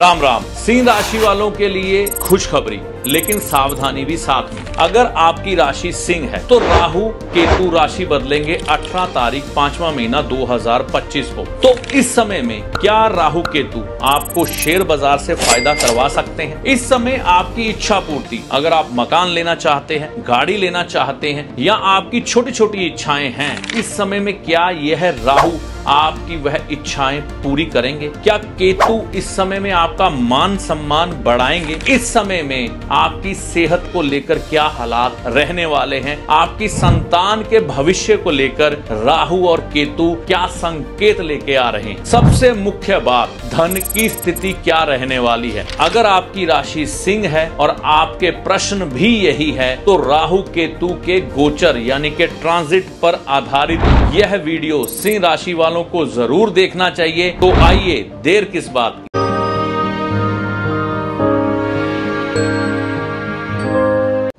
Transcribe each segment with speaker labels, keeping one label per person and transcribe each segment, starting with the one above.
Speaker 1: राम राम। सिंह राशि वालों के लिए खुशखबरी, लेकिन सावधानी भी साथ में। अगर आपकी राशि सिंह है तो राहु केतु राशि बदलेंगे 18 तारीख 5वां महीना 2025 को। तो इस समय में क्या राहु केतु आपको शेयर बाजार से फायदा करवा सकते हैं? इस समय आपकी इच्छा पूर्ति, अगर आप मकान लेना चाहते हैं, गाड़ी लेना चाहते हैं या आपकी छोटी छोटी इच्छाएं हैं, इस समय में क्या यह राहु आपकी वह इच्छाएं पूरी करेंगे? क्या केतु इस समय में आपका मान सम्मान बढ़ाएंगे? इस समय में आपकी सेहत को लेकर क्या हालात रहने वाले हैं? आपकी संतान के भविष्य को लेकर राहु और केतु क्या संकेत लेके आ रहे हैं? सबसे मुख्य बात, धन की स्थिति क्या रहने वाली है? अगर आपकी राशि सिंह है और आपके प्रश्न भी यही है, तो राहु केतु के गोचर यानी के ट्रांजिट पर आधारित यह वीडियो सिंह राशि वालों को जरूर देखना चाहिए। तो आइए, देर किस बात की।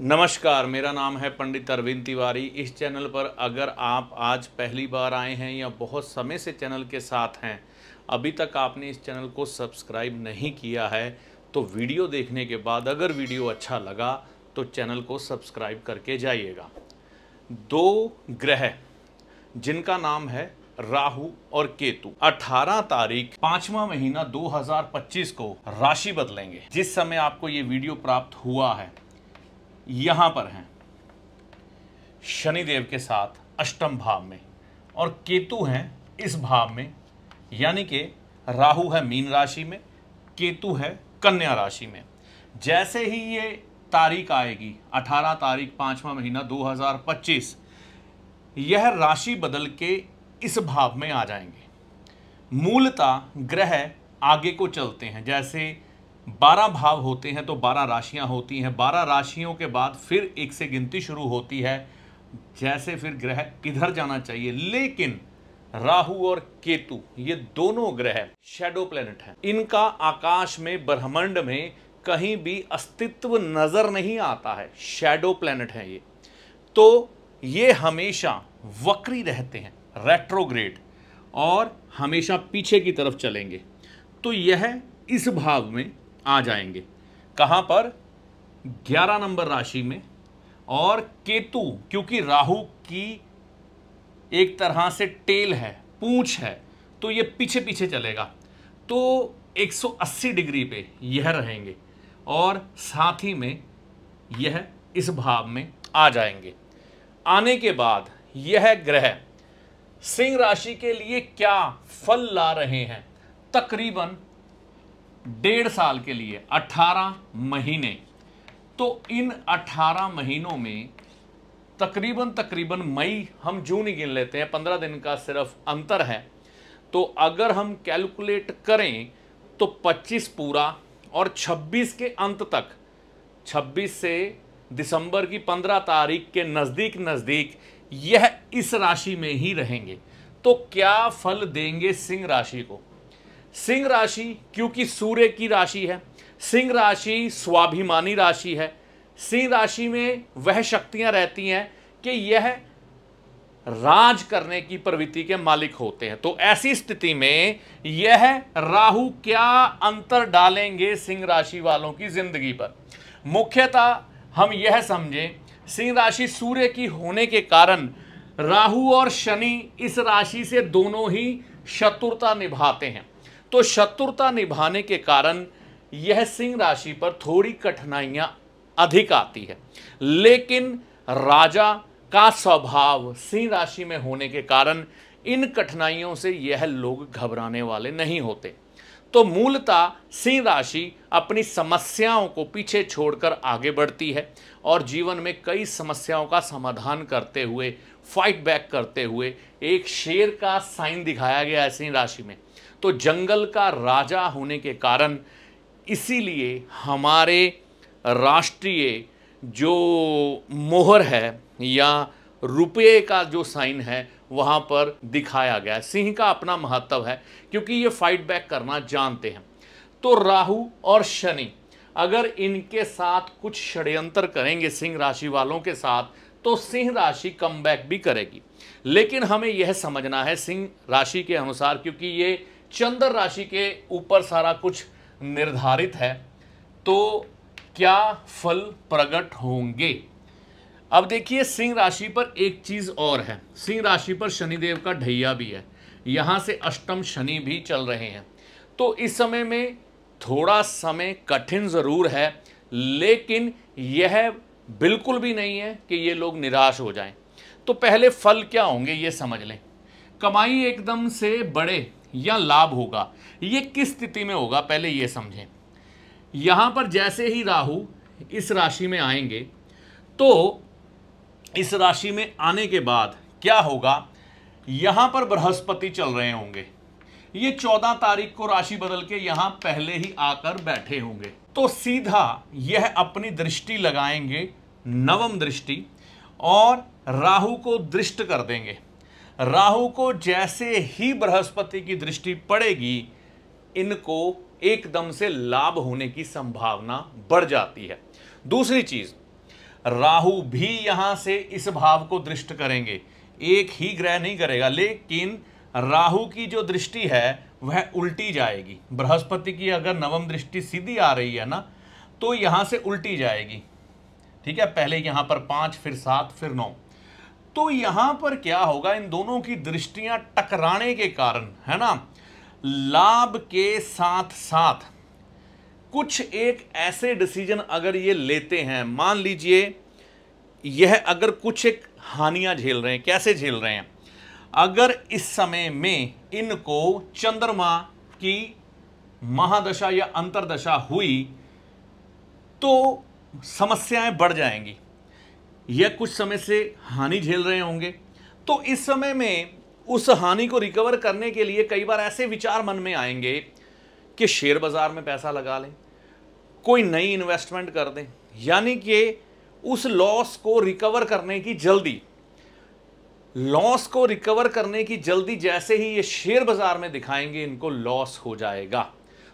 Speaker 1: नमस्कार, मेरा नाम है पंडित अरविंद तिवारी। इस चैनल पर अगर आप आज पहली बार आए हैं या बहुत समय से चैनल के साथ हैं, अभी तक आपने इस चैनल को सब्सक्राइब नहीं किया है, तो वीडियो देखने के बाद अगर वीडियो अच्छा लगा तो चैनल को सब्सक्राइब करके जाइएगा। दो ग्रह जिनका नाम है राहु और केतु 18 तारीख 5वां महीना 2025 को राशि बदलेंगे। जिस समय आपको ये वीडियो प्राप्त हुआ है, यहां पर हैं शनिदेव के साथ अष्टम भाव में और केतु हैं इस भाव में, यानी कि राहु है मीन राशि में, केतु है कन्या राशि में। जैसे ही ये तारीख आएगी 18 तारीख 5वां महीना 2025, यह राशि बदल के इस भाव में आ जाएंगे। मूलतः ग्रह आगे को चलते हैं, जैसे 12 भाव होते हैं तो 12 राशियां होती हैं, 12 राशियों के बाद फिर एक से गिनती शुरू होती है, जैसे फिर ग्रह इधर जाना चाहिए। लेकिन राहु और केतु ये दोनों ग्रह शैडो प्लेनेट हैं, इनका आकाश में ब्रह्मांड में कहीं भी अस्तित्व नजर नहीं आता है, शैडो प्लेनेट है ये। तो ये हमेशा वक्री रहते हैं, रेट्रोग्रेड, और हमेशा पीछे की तरफ चलेंगे। तो यह इस भाव में आ जाएंगे, कहां पर? 11 नंबर राशि में। और केतु, क्योंकि राहु की एक तरह से टेल है, पूंछ है, तो ये पीछे पीछे चलेगा, तो 180 डिग्री पे यह रहेंगे और साथ ही में यह इस भाव में आ जाएंगे। आने के बाद यह ग्रह सिंह राशि के लिए क्या फल ला रहे हैं? तकरीबन 1.5 साल के लिए 18 महीने। तो इन 18 महीनों में तकरीबन मई, हम जून ही गिन लेते हैं, 15 दिन का सिर्फ अंतर है। तो अगर हम कैलकुलेट करें तो 25 पूरा और 26 के अंत तक, 26 से दिसंबर की 15 तारीख के नजदीक यह इस राशि में ही रहेंगे। तो क्या फल देंगे सिंह राशि को? सिंह राशि क्योंकि सूर्य की राशि है, सिंह राशि स्वाभिमानी राशि है, सिंह राशि में वह शक्तियां रहती हैं कि यह राज करने की प्रवृत्ति के मालिक होते हैं। तो ऐसी स्थिति में यह राहु क्या अंतर डालेंगे सिंह राशि वालों की जिंदगी पर? मुख्यतः हम यह समझें, सिंह राशि सूर्य की होने के कारण राहु और शनि इस राशि से दोनों ही शत्रुता निभाते हैं। तो शत्रुता निभाने के कारण यह सिंह राशि पर थोड़ी कठिनाइयां अधिक आती है, लेकिन राजा का स्वभाव सिंह राशि में होने के कारण इन कठिनाइयों से यह लोग घबराने वाले नहीं होते। तो मूलतः सिंह राशि अपनी समस्याओं को पीछे छोड़कर आगे बढ़ती है और जीवन में कई समस्याओं का समाधान करते हुए, फाइट बैक करते हुए, एक शेर का साइन दिखाया गया है सिंह राशि में। तो जंगल का राजा होने के कारण इसीलिए हमारे राष्ट्रीय जो मोहर है या रुपये का जो साइन है वहां पर दिखाया गया है। सिंह का अपना महत्व है क्योंकि ये फाइट बैक करना जानते हैं। तो राहु और शनि अगर इनके साथ कुछ षड्यंत्र करेंगे सिंह राशि वालों के साथ, तो सिंह राशि कमबैक भी करेगी। लेकिन हमें यह समझना है सिंह राशि के अनुसार, क्योंकि ये चंद्र राशि के ऊपर सारा कुछ निर्धारित है तो क्या फल प्रकट होंगे। अब देखिए सिंह राशि पर एक चीज और है, सिंह राशि पर शनिदेव का ढैया भी है, यहां से अष्टम शनि भी चल रहे हैं। तो इस समय में थोड़ा समय कठिन जरूर है, लेकिन यह बिल्कुल भी नहीं है कि ये लोग निराश हो जाएं। तो पहले फल क्या होंगे ये समझ लें। कमाई एकदम से बढ़े या लाभ होगा, ये किस स्थिति में होगा पहले ये समझें। यहां पर जैसे ही राहु इस राशि में आएंगे तो इस राशि में आने के बाद क्या होगा, यहां पर बृहस्पति चल रहे होंगे, ये 14 तारीख को राशि बदल के यहां पहले ही आकर बैठे होंगे। तो सीधा यह अपनी दृष्टि लगाएंगे, नवम दृष्टि, और राहु को दृष्ट कर देंगे। राहु को जैसे ही बृहस्पति की दृष्टि पड़ेगी, इनको एकदम से लाभ होने की संभावना बढ़ जाती है। दूसरी चीज, राहु भी यहां से इस भाव को दृष्ट करेंगे, एक ही ग्रह नहीं करेगा, लेकिन राहु की जो दृष्टि है वह उल्टी जाएगी। बृहस्पति की अगर नवम दृष्टि सीधी आ रही है ना, तो यहां से उल्टी जाएगी, ठीक है। पहले यहां पर 5, फिर 7, फिर 9। तो यहां पर क्या होगा, इन दोनों की दृष्टियां टकराने के कारण, है ना, लाभ के साथ साथ कुछ एक ऐसे डिसीजन अगर ये लेते हैं, मान लीजिए यह अगर कुछ एक हानियां झेल रहे हैं, कैसे झेल रहे हैं, अगर इस समय में इनको चंद्रमा की महादशा या अंतरदशा हुई तो समस्याएं बढ़ जाएंगी। यह कुछ समय से हानि झेल रहे होंगे, तो इस समय में उस हानि को रिकवर करने के लिए कई बार ऐसे विचार मन में आएंगे कि शेयर बाजार में पैसा लगा लें, कोई नई इन्वेस्टमेंट कर दें, यानी कि उस लॉस को रिकवर करने की जल्दी, लॉस को रिकवर करने की जल्दी जैसे ही ये शेयर बाजार में दिखाएंगे, इनको लॉस हो जाएगा।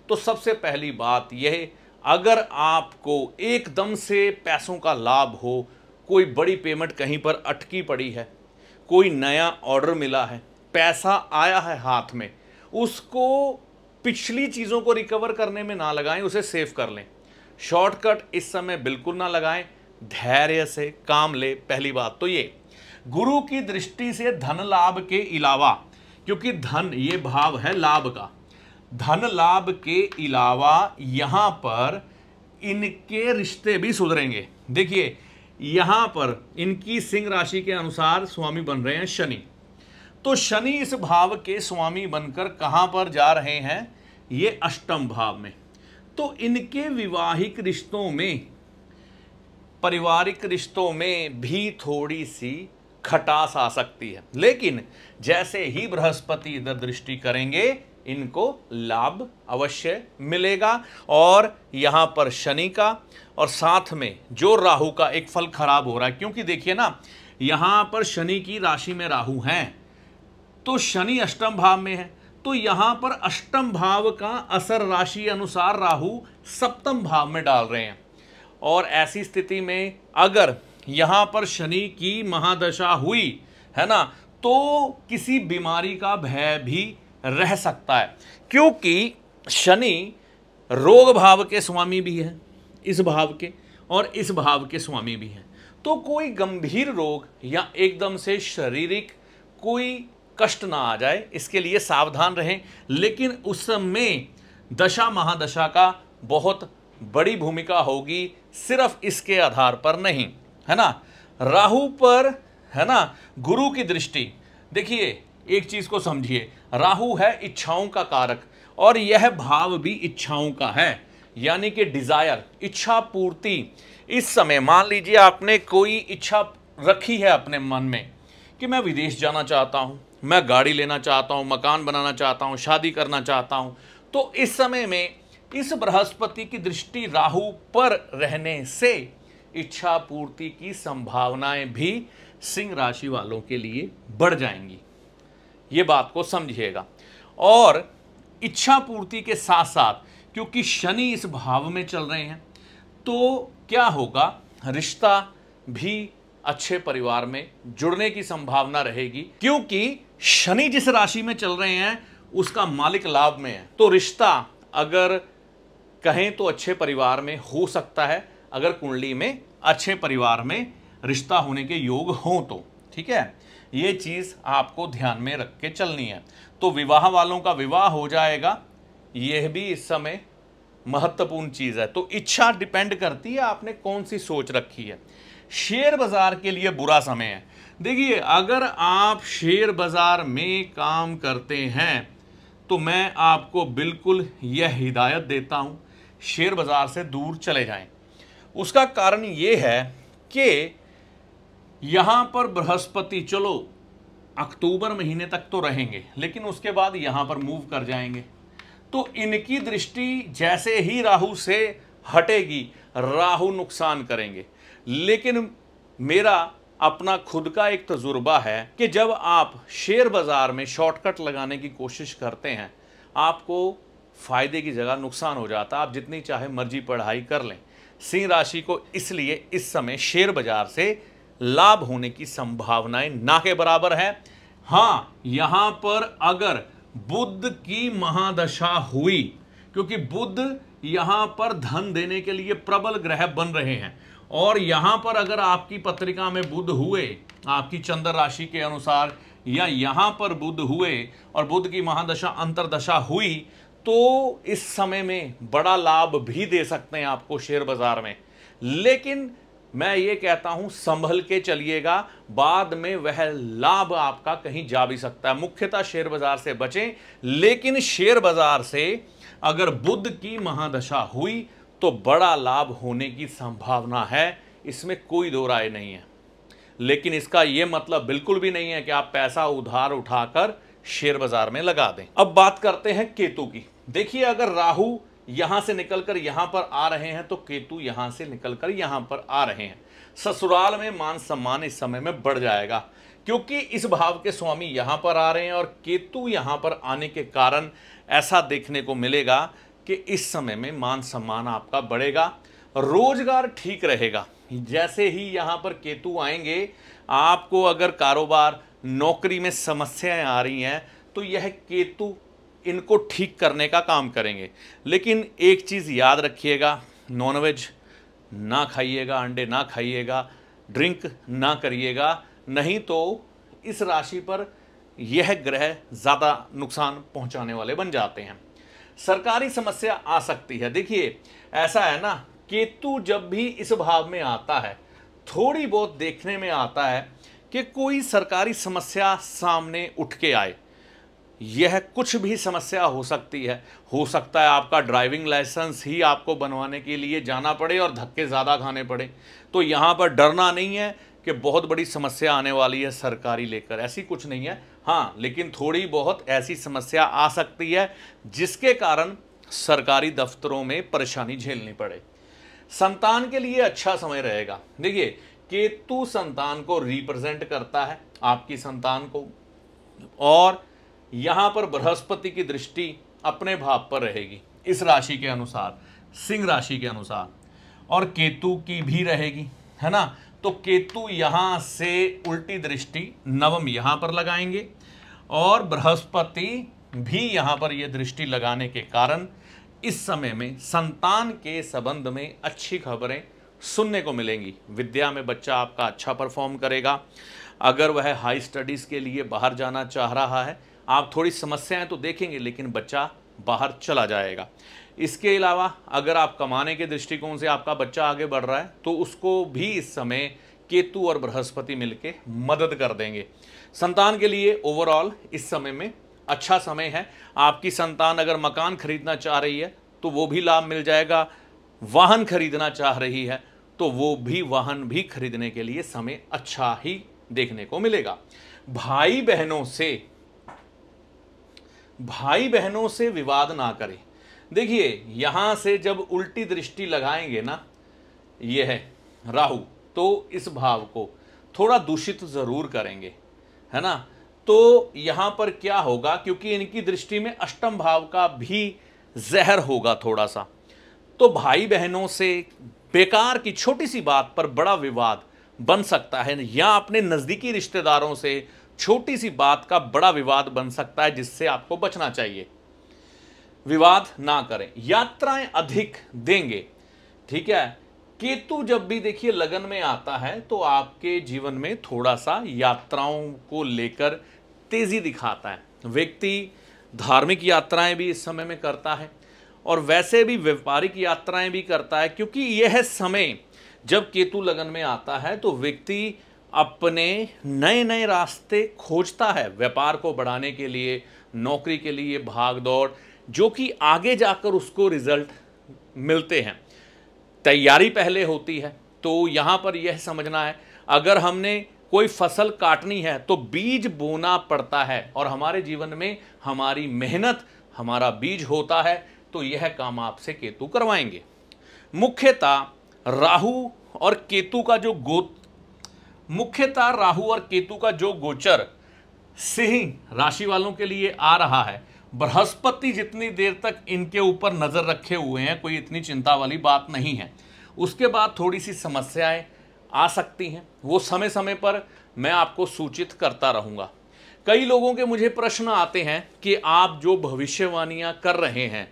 Speaker 1: तो सबसे पहली बात यह, अगर आपको एकदम से पैसों का लाभ हो, कोई बड़ी पेमेंट कहीं पर अटकी पड़ी है, कोई नया ऑर्डर मिला है, पैसा आया है हाथ में, उसको पिछली चीज़ों को रिकवर करने में ना लगाएं, उसे सेव कर लें। शॉर्टकट इस समय बिल्कुल ना लगाएं, धैर्य से काम ले। पहली बात तो ये, गुरु की दृष्टि से धन लाभ के अलावा, क्योंकि धन ये भाव है लाभ का, धन लाभ के अलावा यहां पर इनके रिश्ते भी सुधरेंगे। देखिए यहां पर इनकी सिंह राशि के अनुसार स्वामी बन रहे हैं शनि, तो शनि इस भाव के स्वामी बनकर कहां पर जा रहे हैं, ये अष्टम भाव में। तो इनके विवाहिक रिश्तों में, पारिवारिक रिश्तों में भी थोड़ी सी खटास आ सकती है, लेकिन जैसे ही बृहस्पति इधर दृष्टि करेंगे, इनको लाभ अवश्य मिलेगा। और यहां पर शनि का और साथ में जो राहु का एक फल खराब हो रहा है, क्योंकि देखिए ना, यहां पर शनि की राशि में राहु हैं, तो शनि अष्टम भाव में है, तो यहां पर अष्टम भाव का असर राशि अनुसार राहु सप्तम भाव में डाल रहे हैं। और ऐसी स्थिति में अगर यहां पर शनि की महादशा हुई है ना, तो किसी बीमारी का भय भी रह सकता है, क्योंकि शनि रोग भाव के स्वामी भी है, इस भाव के, और इस भाव के स्वामी भी हैं। तो कोई गंभीर रोग या एकदम से शारीरिक कोई कष्ट ना आ जाए, इसके लिए सावधान रहें। लेकिन उस समय दशा महादशा का बहुत बड़ी भूमिका होगी, सिर्फ इसके आधार पर नहीं, है ना। राहु पर, है ना, गुरु की दृष्टि, देखिए एक चीज को समझिए, राहु है इच्छाओं का कारक, और यह भाव भी इच्छाओं का है, यानी कि डिजायर, इच्छा पूर्ति। इस समय मान लीजिए आपने कोई इच्छा रखी है अपने मन में कि मैं विदेश जाना चाहता हूं, मैं गाड़ी लेना चाहता हूं, मकान बनाना चाहता हूं, शादी करना चाहता हूं, तो इस समय में इस बृहस्पति की दृष्टि राहु पर रहने से इच्छा पूर्ति की संभावनाएं भी सिंह राशि वालों के लिए बढ़ जाएंगी, ये बात को समझिएगा। और इच्छा पूर्ति के साथ साथ क्योंकि शनि इस भाव में चल रहे हैं, तो क्या होगा, रिश्ता भी अच्छे परिवार में जुड़ने की संभावना रहेगी, क्योंकि शनि जिस राशि में चल रहे हैं उसका मालिक लाभ में है। तो रिश्ता अगर कहें तो अच्छे परिवार में हो सकता है, अगर कुंडली में अच्छे परिवार में रिश्ता होने के योग हो तो। ठीक है, ये चीज़ आपको ध्यान में रख के चलनी है। तो विवाह वालों का विवाह हो जाएगा, यह भी इस समय महत्वपूर्ण चीज़ है। तो इच्छा डिपेंड करती है आपने कौन सी सोच रखी है। शेयर बाजार के लिए बुरा समय है। देखिए, अगर आप शेयर बाजार में काम करते हैं तो मैं आपको बिल्कुल यह हिदायत देता हूं, शेयर बाजार से दूर चले जाएं। उसका कारण यह है कि यहां पर बृहस्पति, चलो अक्टूबर महीने तक तो रहेंगे, लेकिन उसके बाद यहां पर मूव कर जाएंगे। तो इनकी दृष्टि जैसे ही राहु से हटेगी, राहु नुकसान करेंगे। लेकिन मेरा अपना खुद का एक तजुर्बा है कि जब आप शेयर बाजार में शॉर्टकट लगाने की कोशिश करते हैं, आपको फायदे की जगह नुकसान हो जाता है। आप जितनी चाहे मर्जी पढ़ाई कर लें। सिंह राशि को इसलिए इस समय शेयर बाजार से लाभ होने की संभावनाएं ना के बराबर है। हाँ, यहां पर अगर बुध की महादशा हुई, क्योंकि बुध यहां पर धन देने के लिए प्रबल ग्रह बन रहे हैं, और यहां पर अगर आपकी पत्रिका में बुध हुए, आपकी चंद्र राशि के अनुसार, या यहां पर बुध हुए और बुध की महादशा अंतरदशा हुई, तो इस समय में बड़ा लाभ भी दे सकते हैं आपको शेयर बाजार में। लेकिन मैं ये कहता हूं, संभल के चलिएगा, बाद में वह लाभ आपका कहीं जा भी सकता है। मुख्यतः शेयर बाजार से बचें। लेकिन शेयर बाजार से अगर बुध की महादशा हुई तो बड़ा लाभ होने की संभावना है, इसमें कोई दो राय नहीं है। लेकिन इसका यह मतलब बिल्कुल भी नहीं है कि आप पैसा उधार उठाकर शेयर बाजार में लगा दें। अब बात करते हैं केतु की। देखिए, अगर राहु यहां से निकलकर यहां पर आ रहे हैं तो केतु यहां से निकलकर यहां पर आ रहे हैं। ससुराल में मान सम्मान इस समय में बढ़ जाएगा, क्योंकि इस भाव के स्वामी यहां पर आ रहे हैं और केतु यहां पर आने के कारण ऐसा देखने को मिलेगा कि इस समय में मान सम्मान आपका बढ़ेगा, रोजगार ठीक रहेगा। जैसे ही यहां पर केतु आएंगे, आपको अगर कारोबार नौकरी में समस्याएं आ रही हैं तो यह केतु इनको ठीक करने का काम करेंगे। लेकिन एक चीज़ याद रखिएगा, नॉनवेज ना खाइएगा, अंडे ना खाइएगा, ड्रिंक ना करिएगा, नहीं तो इस राशि पर यह ग्रह ज़्यादा नुकसान पहुंचाने वाले बन जाते हैं। सरकारी समस्या आ सकती है। देखिए, ऐसा है ना, केतु जब भी इस भाव में आता है, थोड़ी बहुत देखने में आता है कि कोई सरकारी समस्या सामने उठ के आए। यह कुछ भी समस्या हो सकती है। हो सकता है आपका ड्राइविंग लाइसेंस ही आपको बनवाने के लिए जाना पड़े और धक्के ज़्यादा खाने पड़े। तो यहाँ पर डरना नहीं है कि बहुत बड़ी समस्या आने वाली है सरकारी लेकर, ऐसी कुछ नहीं है। हाँ, लेकिन थोड़ी बहुत ऐसी समस्या आ सकती है जिसके कारण सरकारी दफ्तरों में परेशानी झेलनी पड़े। संतान के लिए अच्छा समय रहेगा। देखिए, केतु संतान को रिप्रेजेंट करता है, आपकी संतान को, और यहां पर बृहस्पति की दृष्टि अपने भाव पर रहेगी इस राशि के अनुसार, सिंह राशि के अनुसार, और केतु की भी रहेगी, है ना। तो केतु यहां से उल्टी दृष्टि नवम यहां पर लगाएंगे, और बृहस्पति भी यहां पर यह दृष्टि लगाने के कारण इस समय में संतान के संबंध में अच्छी खबरें सुनने को मिलेंगी। विद्या में बच्चा आपका अच्छा परफॉर्म करेगा। अगर वह हाई स्टडीज़ के लिए बाहर जाना चाह रहा है, आप थोड़ी समस्याएं तो देखेंगे, लेकिन बच्चा बाहर चला जाएगा। इसके अलावा अगर आप कमाने के दृष्टिकोण से आपका बच्चा आगे बढ़ रहा है तो उसको भी इस समय केतु और बृहस्पति मिलके मदद कर देंगे। संतान के लिए ओवरऑल इस समय में अच्छा समय है। आपकी संतान अगर मकान खरीदना चाह रही है तो वो भी लाभ मिल जाएगा। वाहन खरीदना चाह रही है तो वो भी वाहन भी खरीदने के लिए समय अच्छा ही देखने को मिलेगा। भाई बहनों से विवाद ना करें। देखिए, यहां से जब उल्टी दृष्टि लगाएंगे ना यह राहु, तो इस भाव को थोड़ा दूषित जरूर करेंगे, है ना। तो यहां पर क्या होगा, क्योंकि इनकी दृष्टि में अष्टम भाव का भी जहर होगा थोड़ा सा, तो भाई बहनों से बेकार की छोटी सी बात पर बड़ा विवाद बन सकता है, या अपने नजदीकी रिश्तेदारों से छोटी सी बात का बड़ा विवाद बन सकता है, जिससे आपको बचना चाहिए। विवाद ना करें, यात्राएं अधिक देंगे। ठीक है, केतु जब भी देखिए लगन में आता है तो आपके जीवन में थोड़ा सा यात्राओं को लेकर तेजी दिखाता है। व्यक्ति धार्मिक यात्राएं भी इस समय में करता है और वैसे भी व्यापारिक यात्राएं भी करता है, क्योंकि यह समय जब केतु लगन में आता है तो व्यक्ति अपने नए नए रास्ते खोजता है व्यापार को बढ़ाने के लिए, नौकरी के लिए भाग दौड़, जो कि आगे जाकर उसको रिजल्ट मिलते हैं। तैयारी पहले होती है। तो यहाँ पर यह समझना है, अगर हमने कोई फसल काटनी है तो बीज बोना पड़ता है और हमारे जीवन में हमारी मेहनत हमारा बीज होता है, तो यह काम आपसे केतु करवाएंगे। मुख्यतः राहु और केतु का जो गोचर सिंह राशि वालों के लिए आ रहा है, बृहस्पति जितनी देर तक इनके ऊपर नजर रखे हुए हैं कोई इतनी चिंता वाली बात नहीं है। उसके बाद थोड़ी सी समस्याएं आ सकती हैं, वो समय समय पर मैं आपको सूचित करता रहूंगा। कई लोगों के मुझे प्रश्न आते हैं कि आप जो भविष्यवाणियां कर रहे हैं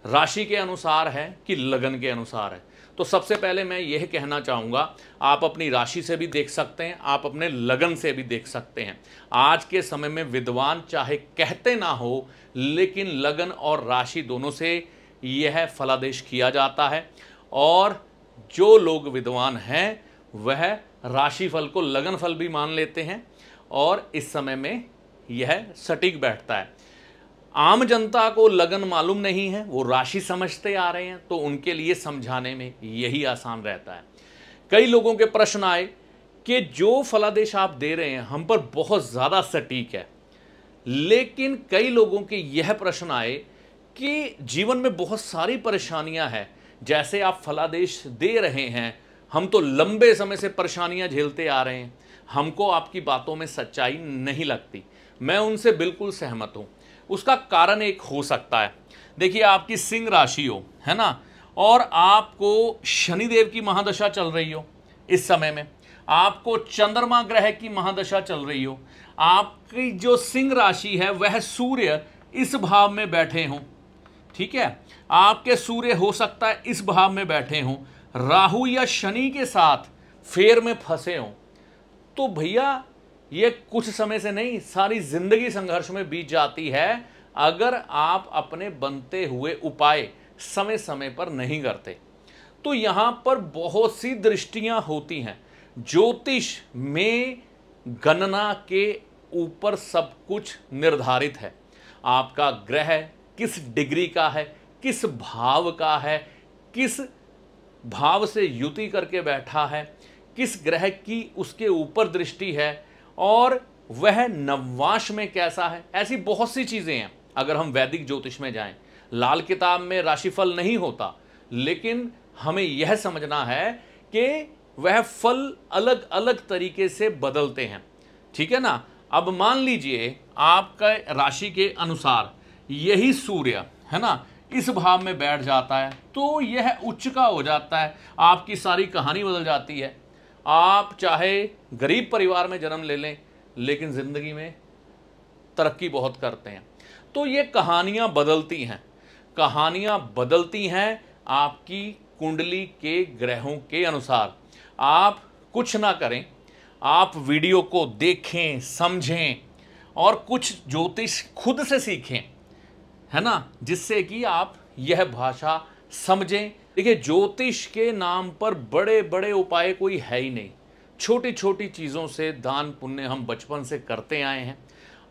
Speaker 1: राशि के अनुसार है कि लगन के अनुसार है। तो सबसे पहले मैं यह कहना चाहूँगा, आप अपनी राशि से भी देख सकते हैं, आप अपने लगन से भी देख सकते हैं। आज के समय में विद्वान चाहे कहते ना हो, लेकिन लगन और राशि दोनों से यह फलादेश किया जाता है और जो लोग विद्वान हैं वह राशि फल को लगन फल भी मान लेते हैं और इस समय में यह सटीक बैठता है। आम जनता को लगन मालूम नहीं है, वो राशि समझते आ रहे हैं, तो उनके लिए समझाने में यही आसान रहता है। कई लोगों के प्रश्न आए कि जो फलादेश आप दे रहे हैं हम पर बहुत ज़्यादा सटीक है, लेकिन कई लोगों के यह प्रश्न आए कि जीवन में बहुत सारी परेशानियां हैं, जैसे आप फलादेश दे रहे हैं, हम तो लंबे समय से परेशानियां झेलते आ रहे हैं, हमको आपकी बातों में सच्चाई नहीं लगती। मैं उनसे बिल्कुल सहमत हूं। उसका कारण एक हो सकता है, देखिए आपकी सिंह राशि हो, है ना, और आपको शनिदेव की महादशा चल रही हो, इस समय में आपको चंद्रमा ग्रह की महादशा चल रही हो, आपकी जो सिंह राशि है वह सूर्य इस भाव में बैठे हों, ठीक है, आपके सूर्य हो सकता है इस भाव में बैठे हों, राहु या शनि के साथ फेर में फंसे हों, तो भैया ये कुछ समय से नहीं, सारी जिंदगी संघर्ष में बीत जाती है अगर आप अपने बनते हुए उपाय समय समय पर नहीं करते। तो यहां पर बहुत सी दृष्टियां होती हैं। ज्योतिष में गणना के ऊपर सब कुछ निर्धारित है। आपका ग्रह किस डिग्री का है, किस भाव का है, किस भाव से युति करके बैठा है, किस ग्रह की उसके ऊपर दृष्टि है और वह नववांश में कैसा है, ऐसी बहुत सी चीजें हैं। अगर हम वैदिक ज्योतिष में जाएं, लाल किताब में राशिफल नहीं होता, लेकिन हमें यह समझना है कि वह फल अलग अलग तरीके से बदलते हैं, ठीक है ना। अब मान लीजिए आपका राशि के अनुसार यही सूर्य है ना इस भाव में बैठ जाता है, तो यह उच्च का हो जाता है, आपकी सारी कहानी बदल जाती है। आप चाहे गरीब परिवार में जन्म ले लें, लेकिन जिंदगी में तरक्की बहुत करते हैं। तो ये कहानियां बदलती हैं, कहानियां बदलती हैं आपकी कुंडली के ग्रहों के अनुसार। आप कुछ ना करें, आप वीडियो को देखें, समझें और कुछ ज्योतिष खुद से सीखें, है ना, जिससे कि आप यह भाषा समझें। देखिए, ज्योतिष के नाम पर बड़े बड़े उपाय कोई है ही नहीं। छोटी छोटी चीज़ों से दान पुण्य हम बचपन से करते आए हैं।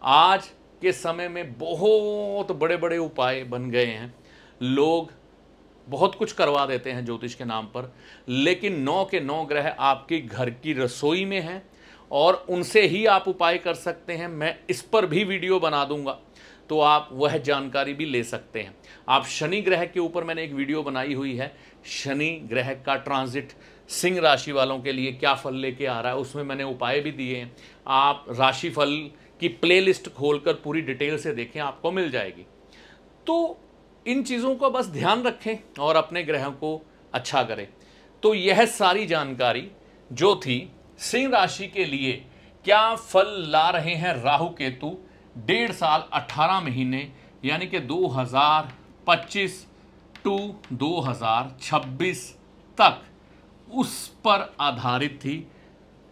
Speaker 1: आज के समय में बहुत बड़े बड़े उपाय बन गए हैं, लोग बहुत कुछ करवा देते हैं ज्योतिष के नाम पर, लेकिन 9 के 9 ग्रह आपकी घर की रसोई में हैं और उनसे ही आप उपाय कर सकते हैं। मैं इस पर भी वीडियो बना दूंगा, तो आप वह जानकारी भी ले सकते हैं। आप शनि ग्रह के ऊपर मैंने एक वीडियो बनाई हुई है, शनि ग्रह का ट्रांजिट सिंह राशि वालों के लिए क्या फल लेके आ रहा है, उसमें मैंने उपाय भी दिए हैं। आप राशि फल की प्लेलिस्ट खोलकर पूरी डिटेल से देखें, आपको मिल जाएगी। तो इन चीज़ों को बस ध्यान रखें और अपने ग्रहों को अच्छा करें। तो यह सारी जानकारी जो थी सिंह राशि के लिए क्या फल ला रहे हैं राहु केतु 1.5 साल 18 महीने यानी कि 25 टू 2026 तक उस पर आधारित थी।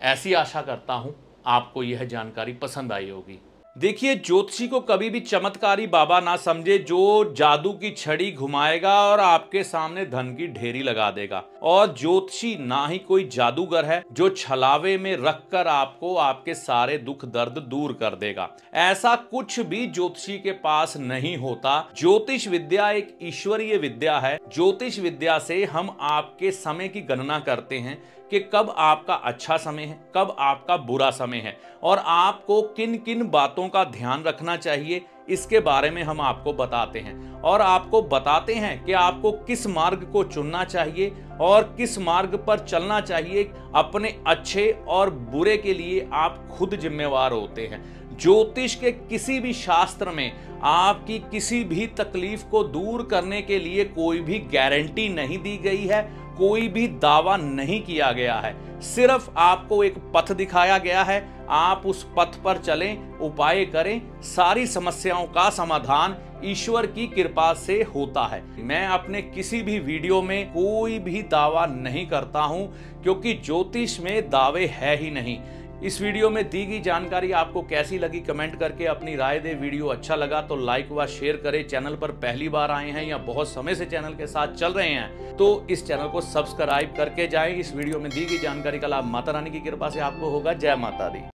Speaker 1: ऐसी आशा करता हूं आपको यह जानकारी पसंद आई होगी। देखिए, ज्योतिषी को कभी भी चमत्कारी बाबा ना समझे जो जादू की छड़ी घुमाएगा और आपके सामने धन की ढेरी लगा देगा। और ज्योतिषी ना ही कोई जादूगर है जो छलावे में रखकर आपको आपके सारे दुख दर्द दूर कर देगा। ऐसा कुछ भी ज्योतिषी के पास नहीं होता। ज्योतिष विद्या एक ईश्वरीय विद्या है। ज्योतिष विद्या से हम आपके समय की गणना करते हैं कि कब आपका अच्छा समय है, कब आपका बुरा समय है और आपको किन किन बातों का ध्यान रखना चाहिए, इसके बारे में हम आपको बताते हैं। और आपको बताते हैं कि आपको किस मार्ग को चुनना चाहिए और किस मार्ग पर चलना चाहिए। अपने अच्छे और बुरे के लिए आप खुद जिम्मेवार होते हैं। ज्योतिष के किसी भी शास्त्र में आपकी किसी भी तकलीफ को दूर करने के लिए कोई भी गारंटी नहीं दी गई है, कोई भी दावा नहीं किया गया है। सिर्फ आपको एक पथ दिखाया गया है, आप उस पथ पर चलें, उपाय करें। सारी समस्याओं का समाधान ईश्वर की कृपा से होता है। मैं अपने किसी भी वीडियो में कोई भी दावा नहीं करता हूं, क्योंकि ज्योतिष में दावे है ही नहीं। इस वीडियो में दी गई जानकारी आपको कैसी लगी कमेंट करके अपनी राय दे। वीडियो अच्छा लगा तो लाइक व शेयर करें। चैनल पर पहली बार आए हैं या बहुत समय से चैनल के साथ चल रहे हैं तो इस चैनल को सब्सक्राइब करके जाएं। इस वीडियो में दी गई जानकारी का लाभ माता रानी की कृपा से आपको होगा। जय माता दी।